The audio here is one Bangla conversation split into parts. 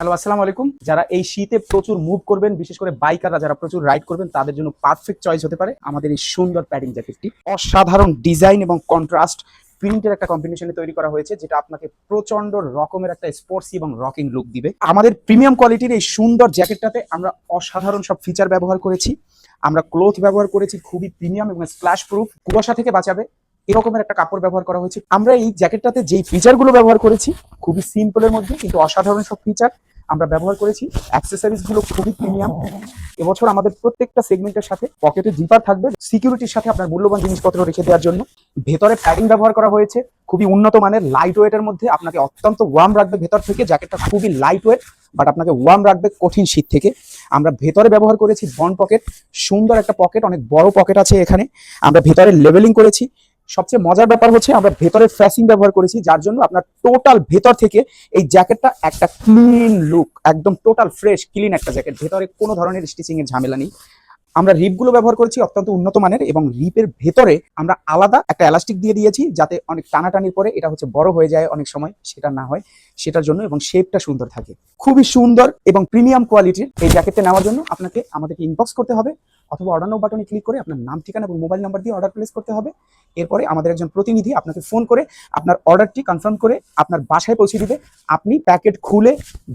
হ্যালো, আসসালামু আলাইকুম। যারা এই শীতে প্রচুর মুভ করবেন, বিশেষ করে বাইকাররা যারা প্রচুর রাইড করবেন, তাদের জন্য পারফেক্ট চয়েস হতে পারে আমাদের এই সুন্দর প্যাডিং জ্যাকেটটি। অসাধারণ ডিজাইন এবং কন্ট্রাস্ট প্রিন্টের একটা কম্বিনেশনে তৈরি করা হয়েছে, যেটা আপনাকে প্রচন্ড রকমের একটা স্পোর্টসি এবং রকিং লুক দিবে। আমাদের প্রিমিয়াম কোয়ালিটির এই সুন্দর জ্যাকেটটাতে আমরা অসাধারণ সব ফিচার ব্যবহার করেছি। আমরা ক্লথ ব্যবহার করেছি খুবই প্রিমিয়াম এবং স্প্ল্যাশ প্রুফ, কুয়াশা থেকে বাঁচাবে এরকমের একটা কাপড় ব্যবহার করা হয়েছে। আমরা এই জ্যাকেটটাতে যেই ফিচারগুলো ব্যবহার করেছি খুবই সিম্পলের মধ্যে কিন্তু অসাধারণ সব ফিচার আমরা ব্যবহার করেছি। অ্যাক্সেসরিজ গুলো খুবই প্রিমিয়াম। এবছর আমাদের প্রত্যেকটা সেগমেন্টের সাথে পকেটে জিপার থাকবে, সিকিউরিটির সাথে আপনার মূল্যবান জিনিসপত্র রেখে দেওয়ার জন্য। ভেতরে প্যাডিং ব্যবহার করা হয়েছে খুবই উন্নত মানের, লাইট ওয়েটের মধ্যে আপনাকে অত্যন্ত ওয়ার্ম রাখবে ভেতর থেকে। জ্যাকেটটা খুবই লাইট ওয়েট বাট আপনাকে ওয়ার্ম রাখবে কঠিন শীত থেকে। আমরা ভেতরে ব্যবহার করেছি বন্ড পকেট, সুন্দর একটা পকেট, অনেক বড় পকেট আছে এখানে। আমরা ভেতরে লেভেলিং করেছি। সবচেয়ে মজার ব্যাপার হচ্ছে আমরা ভেতরে ফ্যাসিং ব্যবহার করেছি, যার জন্য আপনার টোটাল ভেতর থেকে এই জ্যাকেটটা একটা ক্লিন লুক, একদম টোটাল ফ্রেশ ক্লিন একটা জ্যাকেট। ভেতরে কোনো ধরনের স্টিচিং এর ঝামেলা নেই। আমরা রিপগুলো ব্যবহার করেছি অত্যন্ত উন্নত মানের, এবং রিপের ভেতরে আমরা আলাদা একটা এলাস্টিক দিয়ে দিয়েছি, যাতে অনেক টানাটানির পরে এটা হচ্ছে বড় হয়ে যায় অনেক সময়, সেটা না হয় সেটার জন্য, এবং শেপটা সুন্দর থাকে। খুবই সুন্দর এবং প্রিমিয়াম কোয়ালিটির এই জ্যাকেটটা নেওয়ার জন্য আপনাকে আমাদেরকে ইনবক্স করতে হবে, অথবা অর্ডার নাও বাটনে ক্লিক করে আপনার নাম, ঠিকানা এবং মোবাইল নাম্বার দিয়ে অর্ডার প্লেস করতে হবে। এরপরে আমাদের একজন প্রতিনিধি আপনাকে ফোন করে আপনার অর্ডারটি কনফার্ম করে আপনার বাসায় পৌঁছে দিবে। আপনি প্যাকেট খুলে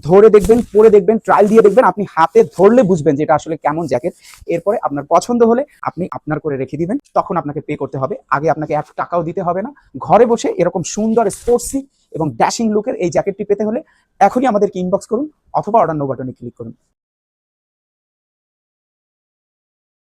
ধরে দেখবেন, পরে দেখবেন, ট্রায়াল দিয়ে দেখবেন। আপনি হাতে ধরলে বুঝবেন যে এটা আসলে কেমন জ্যাকেট। এরপরে আপনার পছন্দ হলে আপনি আপনার করে রেখে দিবেন, তখন আপনাকে পে করতে হবে। আগে আপনাকে 1 টাকাও দিতে হবে না। ঘরে বসে এরকম সুন্দর স্পোর্টসি এবং ড্যাশিং লুকের এই জ্যাকেটটি পেতে হলে এখনই আমাদেরকে ইনবক্স করুন, অথবা অর্ডার নাও বাটনে ক্লিক করুন।